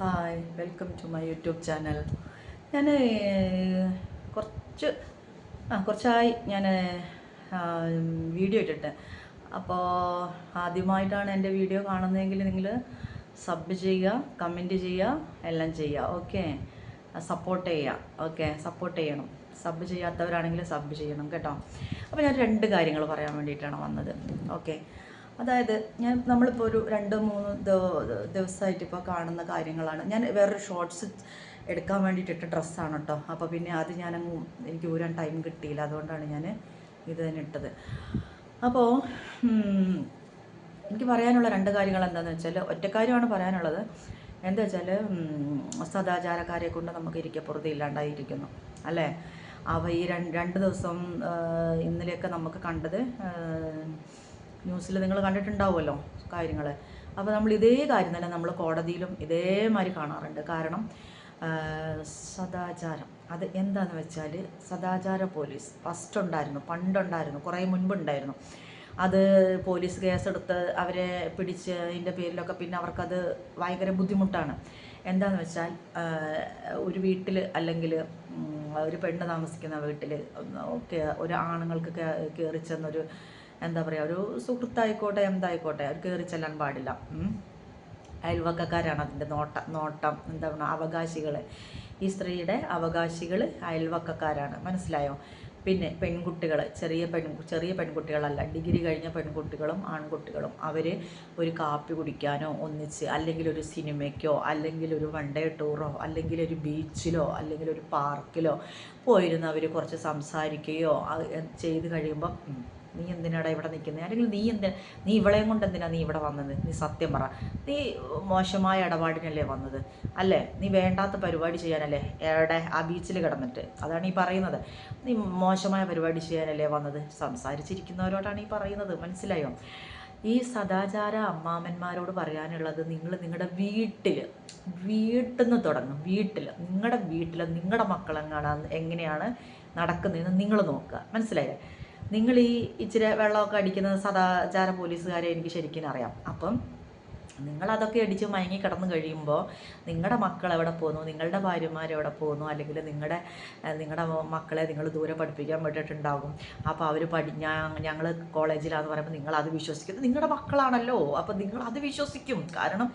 Hi, welcome to my YouTube channel. ഞാൻ കുറച്ച് കുറച്ചായി ഞാൻ വീഡിയോ ഇട്ടിട്ട്. അപ്പോൾ ആദ്യമായിട്ടാണ് എൻ്റെ വീഡിയോ കാണുന്നതെങ്കിൽ നിങ്ങൾ സബ് ചെയ്യുക, കമൻറ്റ് ചെയ്യുക, എല്ലാം ചെയ്യുക. ഓക്കെ, സപ്പോർട്ട് ചെയ്യുക. ഓക്കെ, സപ്പോർട്ട് ചെയ്യണം. സബ് ചെയ്യാത്തവരാണെങ്കിൽ സബ് ചെയ്യണം കേട്ടോ. അപ്പോൾ ഞാൻ രണ്ട് കാര്യങ്ങൾ പറയാൻ വേണ്ടിയിട്ടാണ് വന്നത്. ഓക്കെ, അതായത് നമ്മളിപ്പോൾ ഒരു 2-3 ദിവസമായിട്ട് ഇപ്പോൾ കാണുന്ന കാര്യങ്ങളാണ്. ഞാൻ വേറൊരു ഷോർട്സ് എടുക്കാൻ വേണ്ടിയിട്ടിട്ട ഡ്രസ്സാണ് കേട്ടോ. അപ്പോൾ പിന്നെ അത് എനിക്ക് ഊരാൻ ടൈം കിട്ടിയില്ല, അതുകൊണ്ടാണ് ഞാൻ ഇത് തന്നെ ഇട്ടത്. അപ്പോൾ എനിക്ക് പറയാനുള്ള രണ്ട് കാര്യങ്ങൾ എന്താണെന്ന് വെച്ചാൽ, ഒറ്റ കാര്യമാണ് പറയാനുള്ളത്. എന്താ വെച്ചാൽ, സദാചാരക്കാരെ കൊണ്ട് നമുക്ക് ഇരിക്കപ്പുറത്ത് ഇല്ലാണ്ടായിരിക്കുന്നു അല്ലേ. അപ്പോൾ ഈ രണ്ട് ദിവസം ഇന്നലെയൊക്കെ നമുക്ക് കണ്ടത് ന്യൂസിൽ നിങ്ങൾ കണ്ടിട്ടുണ്ടാവുമല്ലോ കാര്യങ്ങൾ. അപ്പോൾ നമ്മൾ ഇതേ കാര്യം തന്നെ നമ്മൾ കോടതിയിലും ഇതേമാതിരി കാണാറുണ്ട്. കാരണം സദാചാരം അത് എന്താണെന്ന് വെച്ചാൽ, സദാചാര പോലീസ് പണ്ടുണ്ടായിരുന്നു, കുറേ മുൻപുണ്ടായിരുന്നു. അത് പോലീസ് കേസെടുത്ത് അവരെ പിടിച്ച് അതിൻ്റെ പേരിലൊക്കെ പിന്നെ അവർക്കത് ഭയങ്കര ബുദ്ധിമുട്ടാണ്. എന്താണെന്ന് വെച്ചാൽ, ഒരു വീട്ടിൽ അല്ലെങ്കിൽ ഒരു പെണ്ണ് താമസിക്കുന്ന വീട്ടിൽ ഒരു ആണുങ്ങൾക്ക് കയറി ചെന്നൊരു എന്താ പറയുക, ഒരു സുഹൃത്തായിക്കോട്ടെ എന്തായിക്കോട്ടെ, അവർ കയറി ചെല്ലാൻ പാടില്ല. അയൽവക്കക്കാരാണ് അതിൻ്റെ നോട്ടം എന്താ പറയുക, അവകാശികൾ. ഈ സ്ത്രീയുടെ അവകാശികൾ അയൽവക്കക്കാരാണ്, മനസ്സിലായോ. പിന്നെ പെൺകുട്ടികൾ, ചെറിയ പെൺകുട്ടികളല്ല, ഡിഗ്രി കഴിഞ്ഞ പെൺകുട്ടികളും ആൺകുട്ടികളും, അവർ ഒരു കാപ്പി കുടിക്കാനോ ഒന്നിച്ച്, അല്ലെങ്കിൽ ഒരു സിനിമയ്ക്കോ, അല്ലെങ്കിൽ ഒരു വൺ ഡേ ടൂറോ, അല്ലെങ്കിൽ ഒരു ബീച്ചിലോ, അല്ലെങ്കിൽ ഒരു പാർക്കിലോ പോയിരുന്ന് അവർ കുറച്ച് സംസാരിക്കുകയോ ചെയ്ത് കഴിയുമ്പോൾ, നീ എന്തിനാടാ ഇവിടെ നിൽക്കുന്നത്, അല്ലെങ്കിൽ നീ ഇവളെയും കൊണ്ട് നീ ഇവിടെ വന്നത്, നീ സത്യം പറ, നീ മോശമായ ഇടപാടിനല്ലേ വന്നത് അല്ലേ, നീ വേണ്ടാത്ത പരിപാടി ചെയ്യാനല്ലേ എവിടെ ആ ബീച്ചിൽ കിടന്നിട്ട്, അതാണ് ഈ പറയുന്നത്. നീ മോശമായ പരിപാടി ചെയ്യാനല്ലേ വന്നത്. സംസാരിച്ചിരിക്കുന്നവരോടാണ് ഈ പറയുന്നത്, മനസ്സിലായോ. ഈ സദാചാര അമ്മാമന്മാരോട് പറയാനുള്ളത്, നിങ്ങൾ നിങ്ങളുടെ വീട്ടിൽ നിന്ന് തുടങ്ങും. നിങ്ങളുടെ വീട്ടിൽ നിങ്ങളുടെ എങ്ങനെയാണ് നടക്കുന്നതെന്ന് നിങ്ങൾ നോക്കുക, മനസ്സിലായില്ലേ. നിങ്ങൾ ഈ ഇച്ചിരി വെള്ളമൊക്കെ അടിക്കുന്ന സദാചാര പോലീസുകാരെ എനിക്ക് ശരിക്കും അറിയാം. അപ്പം നിങ്ങളതൊക്കെ അടിച്ച് മയങ്ങി കിടന്നു കഴിയുമ്പോൾ നിങ്ങളുടെ മക്കൾ എവിടെ പോകുന്നു, നിങ്ങളുടെ ഭാര്യമാരെവിടെ പോകുന്നു, അല്ലെങ്കിൽ നിങ്ങളുടെ മക്കളെ നിങ്ങൾ ദൂരെ പഠിപ്പിക്കാൻ വിട്ടിട്ടുണ്ടാകും. അപ്പോൾ അവർ ഞങ്ങൾ കോളേജിലാന്ന് പറയുമ്പോൾ നിങ്ങളത് വിശ്വസിക്കുന്നത് നിങ്ങളുടെ മക്കളാണല്ലോ. അപ്പോൾ നിങ്ങളത് വിശ്വസിക്കും. കാരണം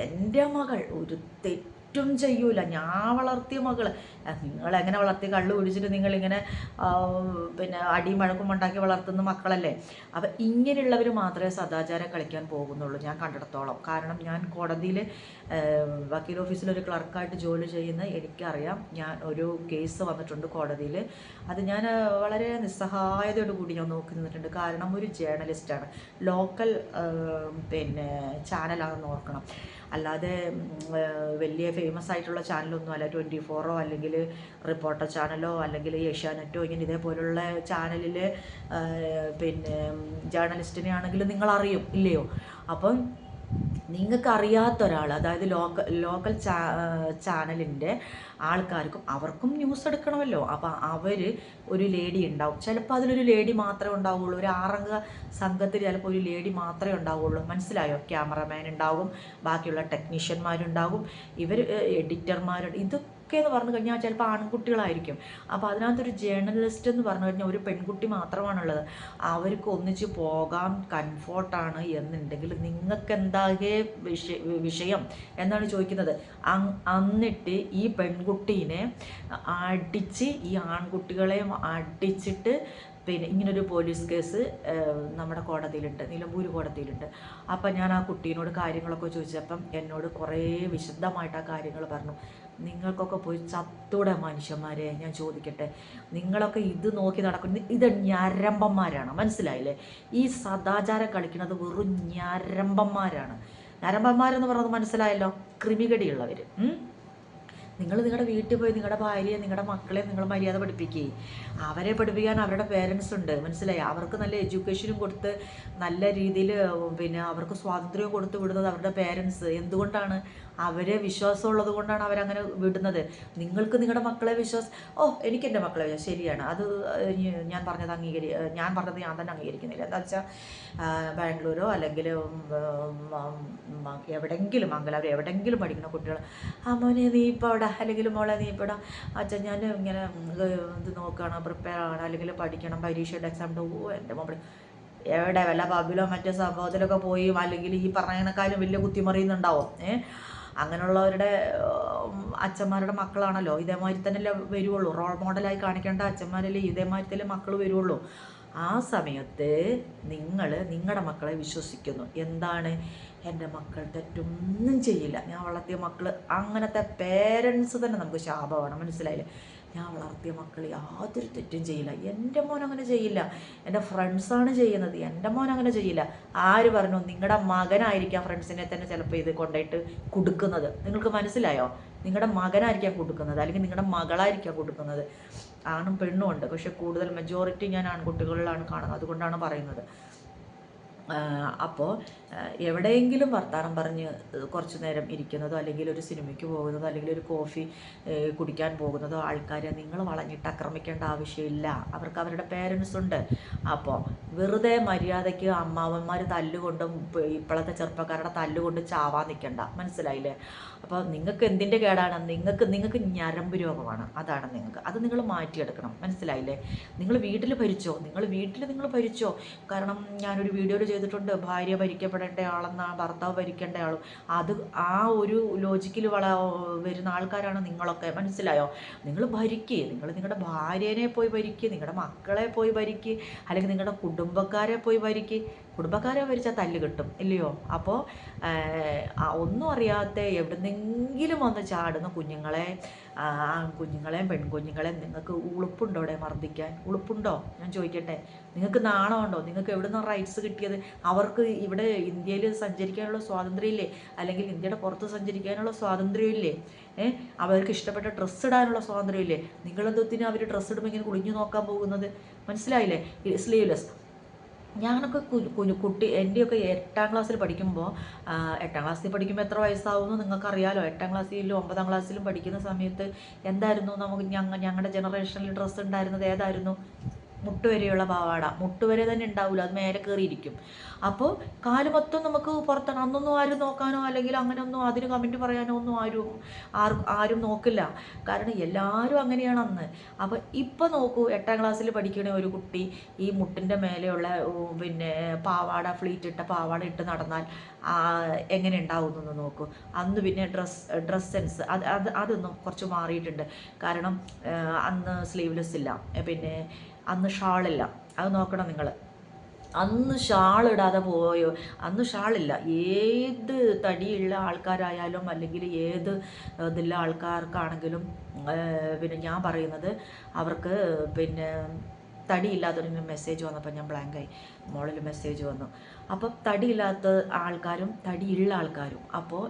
എൻ്റെ മകൾ ഒരു തെറ്റും ചെയ്യൂല. ഞാൻ വളർത്തിയ മകൾ, നിങ്ങളെങ്ങനെ വളർത്തി കള്ളു കുടിച്ചിട്ട് നിങ്ങളിങ്ങനെ പിന്നെ അടിയും വഴക്കും ഉണ്ടാക്കി വളർത്തുന്ന മക്കളല്ലേ. അപ്പം ഇങ്ങനെയുള്ളവർ മാത്രമേ സദാചാരം കളിക്കാൻ പോകുന്നുള്ളൂ ഞാൻ കണ്ടിടത്തോളം. കാരണം ഞാൻ കോടതിയിൽ വക്കീൽ ഓഫീസിലൊരു ക്ലർക്കായിട്ട് ജോലി ചെയ്യുന്ന എനിക്കറിയാം. ഞാൻ ഒരു കേസ് വന്നിട്ടുണ്ട് കോടതിയിൽ. അത് ഞാൻ വളരെ നിസ്സഹായതയോട് കൂടി ഞാൻ നോക്കി നിന്നിട്ടുണ്ട്. കാരണം ഒരു ജേർണലിസ്റ്റാണ്, ലോക്കൽ പിന്നെ ചാനലാണെന്ന് ഓർക്കണം, അല്ലാതെ വലിയ ഫേമസ് ആയിട്ടുള്ള ചാനലൊന്നും അല്ല. 24 അല്ലെങ്കിൽ റിപ്പോർട്ടർ ചാനലോ അല്ലെങ്കിൽ ഏഷ്യാനെറ്റോ ഇങ്ങനെ ഇതേപോലുള്ള ചാനലിൽ പിന്നെ ജേർണലിസ്റ്റിനെ ആണെങ്കിലും നിങ്ങൾ അറിയും ഇല്ലയോ. അപ്പം നിങ്ങൾക്കറിയാത്ത ഒരാൾ, അതായത് ലോക്കൽ ചാനലിൻ്റെ ആൾക്കാർക്കും അവർക്കും ന്യൂസ് എടുക്കണമല്ലോ. അപ്പം അവർ ഒരു ലേഡി ഉണ്ടാവും, ചിലപ്പോൾ അതിലൊരു ലേഡി മാത്രമേ ഉണ്ടാവുള്ളൂ. ഒരു 6 സംഘത്തിൽ ചിലപ്പോൾ ഒരു ലേഡി മാത്രമേ ഉണ്ടാവുള്ളൂ, മനസ്സിലായോ. ക്യാമറമാൻ ഉണ്ടാവും, ബാക്കിയുള്ള ടെക്നീഷ്യന്മാരുണ്ടാവും, ഇവർ എഡിറ്റർമാരുണ്ട്. ഇതൊക്കെ എന്ന് പറഞ്ഞു കഴിഞ്ഞാൽ ചിലപ്പോൾ ആൺകുട്ടികളായിരിക്കും. അപ്പോൾ അതിനകത്തൊരു ജേർണലിസ്റ്റ് എന്ന് പറഞ്ഞു കഴിഞ്ഞാൽ ഒരു പെൺകുട്ടി മാത്രമാണുള്ളത്. അവർക്ക് ഒന്നിച്ച് പോകാൻ കംഫോർട്ടാണ് എന്നുണ്ടെങ്കിൽ നിങ്ങൾക്ക് എന്താകെ വിഷയം എന്നാണ് ചോദിക്കുന്നത്. എന്നിട്ട് ഈ പെൺകുട്ടീനെ അടിച്ച് ഈ ആൺകുട്ടികളെയും അടിച്ചിട്ട് പിന്നെ ഇങ്ങനൊരു പോലീസ് കേസ് നമ്മുടെ കോടതിയിലുണ്ട്, നിലമ്പൂർ കോടതിയിലുണ്ട്. അപ്പം ഞാൻ ആ കുട്ടീനോട് കാര്യങ്ങളൊക്കെ ചോദിച്ചപ്പം എന്നോട് കുറേ വിശദമായിട്ട് ആ കാര്യങ്ങൾ പറഞ്ഞു. നിങ്ങൾക്കൊക്കെ പോയി ചത്തൂടെ മനുഷ്യന്മാരെ, ഞാൻ ചോദിക്കട്ടെ. നിങ്ങളൊക്കെ ഇത് നോക്കി നടക്കുന്ന ഇത് ഞരമ്പന്മാരാണ്, മനസ്സിലായില്ലേ. ഈ സദാചാരം കളിക്കുന്നത് വെറും ഞരമ്പന്മാരാണ്. ഞരമ്പന്മാരെന്ന് പറയുന്നത് മനസ്സിലായല്ലോ, ക്രിമികടിയുള്ളവർ. നിങ്ങൾ നിങ്ങളുടെ വീട്ടിൽ പോയി നിങ്ങളുടെ ഭാര്യയെ നിങ്ങളുടെ മക്കളെ നിങ്ങൾ മര്യാദ പഠിപ്പിക്കുകയും അവരെ പഠിപ്പിക്കാൻ അവരുടെ പേരൻസ് ഉണ്ട്, മനസ്സിലായി. അവർക്ക് നല്ല എഡ്യൂക്കേഷനും കൊടുത്ത് നല്ല രീതിയിൽ പിന്നെ അവർക്ക് സ്വാതന്ത്ര്യവും കൊടുത്ത് വിടുന്നത് അവരുടെ പേരൻസ്. എന്തുകൊണ്ടാണ്? അവരെ വിശ്വാസമുള്ളത് കൊണ്ടാണ് അവരങ്ങനെ വിടുന്നത്. നിങ്ങൾക്ക് നിങ്ങളുടെ മക്കളെ എനിക്ക് എൻ്റെ മക്കളെ ശരിയാണ്, അത് ഞാൻ പറഞ്ഞത് ഞാൻ പറഞ്ഞത് ഞാൻ തന്നെ അംഗീകരിക്കുന്നില്ല. എന്താ വെച്ചാൽ ബാംഗ്ലൂരോ അല്ലെങ്കിൽ എവിടെയെങ്കിലും മംഗലാപുരം എവിടെയെങ്കിലും പഠിക്കുന്ന കുട്ടികൾ, മോനെ നീ ഇപ്പോൾ അവിടെ, അല്ലെങ്കിൽ മോളെ നീ ഇപ്പോൾ ഇവിടെ, അച്ഛൻ ഞാൻ ഇങ്ങനെ ഇത് നോക്കുകയാണ്, പ്രിപ്പയർ ആണ്, അല്ലെങ്കിൽ പഠിക്കണം, പരീക്ഷയുടെ എക്സാമിൻ്റെ. എൻ്റെ മൊബൈൽ എവിടെ വല്ല പബ്ബിലോ മറ്റോ സംഭവത്തിലൊക്കെ പോയി, അല്ലെങ്കിൽ ഈ പറഞ്ഞതിനേക്കാളും വലിയ കുത്തിമറിയുന്നുണ്ടാവും. അങ്ങനെയുള്ളവരുടെ അച്ഛന്മാരുടെ മക്കളാണല്ലോ ഇതേമാതിരി തന്നെയല്ലേ വരുള്ളൂ. റോൾ മോഡലായി കാണിക്കേണ്ട അച്ഛന്മാരല്ലേ ഇതേമാതിരി തന്നെ മക്കൾ വരുള്ളൂ. ആ സമയത്ത് നിങ്ങളുടെ മക്കളെ വിശ്വസിക്കുന്നു. എന്താണ്, എൻ്റെ മക്കൾ തെറ്റൊന്നും ചെയ്യില്ല, ഞാൻ വളർത്തിയ മക്കൾ, അങ്ങനത്തെ പേരൻസ് തന്നെ നമുക്ക് ശാപമാണ്. മനസ്സിലായില്ലേ? ഞാൻ വളർത്തിയ മക്കൾ യാതൊരു തെറ്റും ചെയ്യില്ല, എൻ്റെ മോൻ അങ്ങനെ ചെയ്യില്ല, എൻ്റെ ഫ്രണ്ട്സാണ് ചെയ്യുന്നത്, എൻ്റെ മോൻ അങ്ങനെ ചെയ്യില്ല. ആര് പറഞ്ഞു? നിങ്ങളുടെ മകനായിരിക്കാം ഫ്രണ്ട്സിനെ തന്നെ ചിലപ്പോൾ ഇത് കൊണ്ടുപോയിട്ട് കൊടുക്കുന്നത്. നിങ്ങൾക്ക് മനസ്സിലായോ? നിങ്ങളുടെ മകനായിരിക്കാം കൊടുക്കുന്നത്, അല്ലെങ്കിൽ നിങ്ങളുടെ മകളായിരിക്കാം കൊടുക്കുന്നത്. ആണും പെണ്ണും ഉണ്ട്, പക്ഷെ കൂടുതൽ മെജോറിറ്റി ഞാൻ ആൺകുട്ടികളിലാണ് കാണുന്നത്, അതുകൊണ്ടാണ് പറയുന്നത്. അപ്പോൾ എവിടെയെങ്കിലും വർത്തമാനം പറഞ്ഞ് കുറച്ച് നേരം ഇരിക്കുന്നതോ, അല്ലെങ്കിൽ ഒരു സിനിമയ്ക്ക് പോകുന്നതോ, അല്ലെങ്കിൽ ഒരു കോഫി കുടിക്കാൻ പോകുന്നതോ ആൾക്കാരെ നിങ്ങൾ വളഞ്ഞിട്ട് ആക്രമിക്കേണ്ട ആവശ്യമില്ല. അവർക്ക് അവരുടെ പേരൻസ് ഉണ്ട്. അപ്പോൾ വെറുതെ മര്യാദയ്ക്ക് അമ്മാവന്മാർ തല്ലുകൊണ്ടും ഇപ്പോഴത്തെ ചെറുപ്പക്കാരുടെ തല്ലുകൊണ്ട് ചാവാൻ നിൽക്കണ്ട. മനസ്സിലായില്ലേ? അപ്പോൾ നിങ്ങൾക്ക് എന്തിൻ്റെ കേടാണ്? നിങ്ങൾക്ക് ഞരമ്പ് രോഗമാണ്. അതാണ് നിങ്ങൾക്ക്. അത് നിങ്ങൾ മാറ്റിയെടുക്കണം. മനസ്സിലായില്ലേ? നിങ്ങൾ വീട്ടിൽ ഭരിച്ചോ, നിങ്ങൾ ഭരിച്ചോ. കാരണം ഞാനൊരു വീഡിയോയിൽ ചെയ്തിട്ടുണ്ട്, ഭാര്യ ഭരിക്കപ്പെടേണ്ട ആളെന്നാണ് ഭർത്താവ് ഭരിക്കേണ്ട ആളും. അത് ആ ഒരു ലോജിക്കിൽ വരുന്ന ആൾക്കാരാണ് നിങ്ങളൊക്കെ. മനസ്സിലായോ? നിങ്ങൾ ഭരിക്കുക, നിങ്ങളുടെ ഭാര്യനെ പോയി ഭരിക്കുക, നിങ്ങളുടെ മക്കളെ പോയി ഭരിക്കുക, അല്ലെങ്കിൽ നിങ്ങളുടെ കുടുംബക്കാരെ പോയി ഭരിക്കുക. കുടുംബക്കാരെ ഭരിച്ചാൽ തല്ല് കിട്ടും, ഇല്ലയോ? അപ്പോൾ ഒന്നും അറിയാത്ത എവിടുന്നെങ്കിലും വന്ന് ചാടുന്ന കുഞ്ഞുങ്ങളെ, ആൺകുഞ്ഞുങ്ങളെയും പെൺകുഞ്ഞുങ്ങളെയും നിങ്ങൾക്ക് ഉളുപ്പുണ്ടോ ഇവിടെ മർദ്ദിക്കാൻ? ഉളുപ്പുണ്ടോ? ഞാൻ ചോദിക്കട്ടെ, നിങ്ങൾക്ക് നാണമുണ്ടോ? നിങ്ങൾക്ക് എവിടെ നിന്ന് റൈറ്റ്സ് കിട്ടിയത്? അവർക്ക് ഇവിടെ ഇന്ത്യയിൽ സഞ്ചരിക്കാനുള്ള സ്വാതന്ത്ര്യമില്ലേ? അല്ലെങ്കിൽ ഇന്ത്യയുടെ പുറത്ത് സഞ്ചരിക്കാനുള്ള സ്വാതന്ത്ര്യമില്ലേ? അവർക്ക് ഇഷ്ടപ്പെട്ട ഡ്രസ്സ് ഇടാനുള്ള സ്വാതന്ത്ര്യമില്ലേ? നിങ്ങളെന്തൊത്തിന് അവർ ഡ്രസ്സ് ഇടുമ്പോൾ ഇങ്ങനെ കുളിഞ്ഞു നോക്കാൻ പോകുന്നത്? മനസ്സിലായില്ലേ? സ്ലീവ്ലെസ്. ഞാനൊക്കെ കുട്ടി എൻ്റെയൊക്കെ 8ാം ക്ലാസ്സിൽ പഠിക്കുമ്പോൾ, 8ാം ക്ലാസ്സിൽ പഠിക്കുമ്പോൾ എത്ര വയസ്സാവുമെന്ന് നിങ്ങൾക്കറിയാലോ. 8ാം ക്ലാസ്സിലും 9ാം ക്ലാസ്സിലും പഠിക്കുന്ന സമയത്ത് എന്തായിരുന്നു നമുക്ക് ഞങ്ങളുടെ ജനറേഷനിൽ ഡ്രസ്സ് ഉണ്ടായിരുന്നത്? ഏതായിരുന്നു? മുട്ടുവരെയുള്ള പാവാട. മുട്ടുവരെ തന്നെ ഉണ്ടാവില്ല, അത് മേലെ കയറിയിരിക്കും. അപ്പോൾ കാല് മൊത്തം നമുക്ക് പുറത്താണ്. അന്നൊന്നും ആരും നോക്കാനോ അല്ലെങ്കിൽ അങ്ങനെയൊന്നും അതിന് കമൻറ്റ് പറയാനോ ഒന്നും ആരും നോക്കില്ല. കാരണം എല്ലാവരും അങ്ങനെയാണ് അന്ന്. അപ്പോൾ ഇപ്പോൾ നോക്കൂ, 8ാം ക്ലാസ്സിൽ പഠിക്കണ ഒരു കുട്ടി ഈ മുട്ടിൻ്റെ മേലെയുള്ള പിന്നെ പാവാട, ഫ്ലീറ്റ് ഇട്ട പാവാട ഇട്ട് നടന്നാൽ എങ്ങനെ ഉണ്ടാവുമെന്ന് നോക്കൂ. അന്ന് പിന്നെ ഡ്രസ് സെൻസ് അതൊന്നും കുറച്ച് മാറിയിട്ടുണ്ട്. കാരണം അന്ന് സ്ലീവ്ലെസ് ഇല്ല, പിന്നെ അന്ന് ഷാളില്ല. അത് നോക്കണം നിങ്ങൾ. അന്ന് ഷാളിടാതെ പോയോ? അന്ന് ഷാളില്ല. ഏത് തടിയുള്ള ആൾക്കാരായാലും അല്ലെങ്കിൽ ഏത് ഇതിലുള്ള ആൾക്കാർക്കാണെങ്കിലും പിന്നെ ഞാൻ പറയുന്നത്, അവർക്ക് പിന്നെ തടിയില്ലാത്തവരിങ്ങനെ മെസ്സേജ് വന്നപ്പോൾ ഞാൻ ബ്ലാങ്കായി. മോളിൽ മെസ്സേജ് വന്നു. അപ്പം തടിയില്ലാത്ത ആൾക്കാരും തടിയുള്ള ആൾക്കാരും. അപ്പോൾ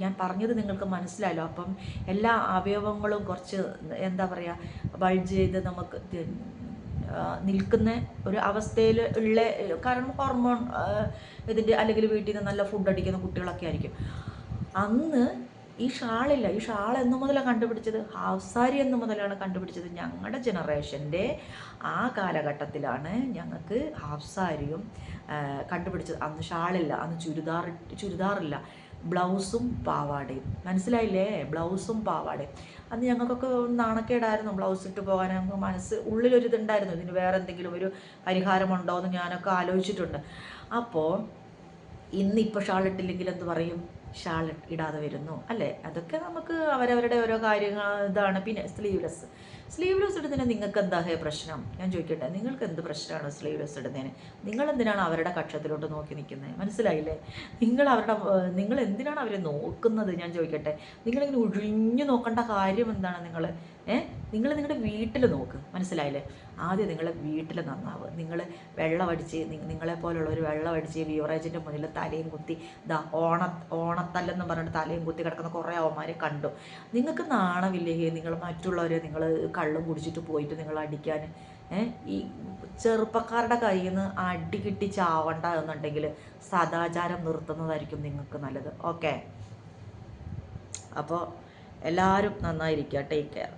ഞാൻ പറഞ്ഞത് നിങ്ങൾക്ക് മനസ്സിലായല്ലോ. അപ്പം എല്ലാ അവയവങ്ങളും കുറച്ച് എന്താ പറയുക, ബൾജ് ചെയ്ത് നമുക്ക് നിൽക്കുന്ന ഒരു അവസ്ഥയിൽ ഉള്ള, കാരണം ഹോർമോൺ ഇതിൻ്റെ, അല്ലെങ്കിൽ വീട്ടിൽ നിന്ന് നല്ല ഫുഡ് അടിക്കുന്ന കുട്ടികളൊക്കെ ആയിരിക്കും. അന്ന് ഈ ഷാളില്ല. ഈ ഷാൾ എന്ന് മുതലാണ് കണ്ടുപിടിച്ചത്? ഹാഫ് സാരി എന്ന് മുതലാണ് കണ്ടുപിടിച്ചത്. ഞങ്ങളുടെ ജനറേഷൻ്റെ ആ കാലഘട്ടത്തിലാണ് ഞങ്ങൾക്ക് ഹാഫ് സാരിയും കണ്ടുപിടിച്ചത്. അന്ന് ഷാളില്ല, അന്ന് ചുരിദാറില്ല, ബ്ലൗസും പാവാടയും. മനസ്സിലായില്ലേ? ബ്ലൗസും പാവാടയും. അന്ന് ഞങ്ങൾക്കൊക്കെ നാണക്കേടായിരുന്നു ബ്ലൗസ് ഇട്ട് പോകാൻ. ഞങ്ങൾക്ക് ഉള്ളിലൊരിതുണ്ടായിരുന്നു, ഇതിന് വേറെ എന്തെങ്കിലും ഒരു പരിഹാരമുണ്ടോ എന്ന് ഞാനൊക്കെ ആലോചിച്ചിട്ടുണ്ട്. അപ്പോൾ ഇന്നിപ്പോൾ ഷാൾ ഇട്ടില്ലെങ്കിൽ എന്ത് പറയും? ഷാൾ ഇടാതെ വരുന്നു അല്ലേ? അതൊക്കെ നമുക്ക് അവരവരുടെ ഓരോ കാര്യങ്ങൾ ഇതാണ്. പിന്നെ സ്ലീവ്ലെസ് ഇടുന്നതിന് നിങ്ങൾക്ക് എന്താ പ്രശ്നം? ഞാൻ ചോദിക്കട്ടെ, നിങ്ങൾക്ക് എന്ത് പ്രശ്നമാണ് സ്ലീവ്ലെസ് ഇടുന്നതിന്? നിങ്ങളെന്തിനാണ് അവരുടെ കക്ഷത്തിലോട്ട് നോക്കി നിൽക്കുന്നത്? മനസ്സിലായില്ലേ? നിങ്ങൾ എന്തിനാണ് അവരെ നോക്കുന്നത്? ഞാൻ ചോദിക്കട്ടെ, നിങ്ങളിങ്ങനെ ഒഴിഞ്ഞു നോക്കേണ്ട കാര്യം എന്താണ്? നിങ്ങൾ നിങ്ങളുടെ വീട്ടിൽ നോക്ക്. മനസ്സിലായില്ലേ? ആദ്യം നിങ്ങളെ വീട്ടിൽ നന്നാവുക. നിങ്ങൾ വെള്ളമടിച്ച്, നിങ്ങളെപ്പോലുള്ളൊരു വെള്ളമടിച്ച് ബീവറേജിൻ്റെ മുന്നിൽ തലയും കുത്തി ഓണത്തല്ലെന്ന് പറഞ്ഞിട്ട് തലയും കുത്തി കിടക്കുന്ന കുറേ അവന്മാരെ കണ്ടു. നിങ്ങൾക്ക് നാണമില്ലേ? നിങ്ങൾ മറ്റുള്ളവരെ നിങ്ങൾ കള്ളും കുടിച്ചിട്ട് പോയിട്ട് നിങ്ങൾ അടിക്കാൻ. ഈ ചെറുപ്പക്കാരുടെ കയ്യിൽ നിന്ന് അടി കിട്ടി ചാവണ്ട എന്നുണ്ടെങ്കിൽ സദാചാരം നിർത്തുന്നതായിരിക്കും നിങ്ങൾക്ക് നല്ലത്. ഓക്കെ, അപ്പോൾ എല്ലാവരും നന്നായിരിക്കുക. Take care.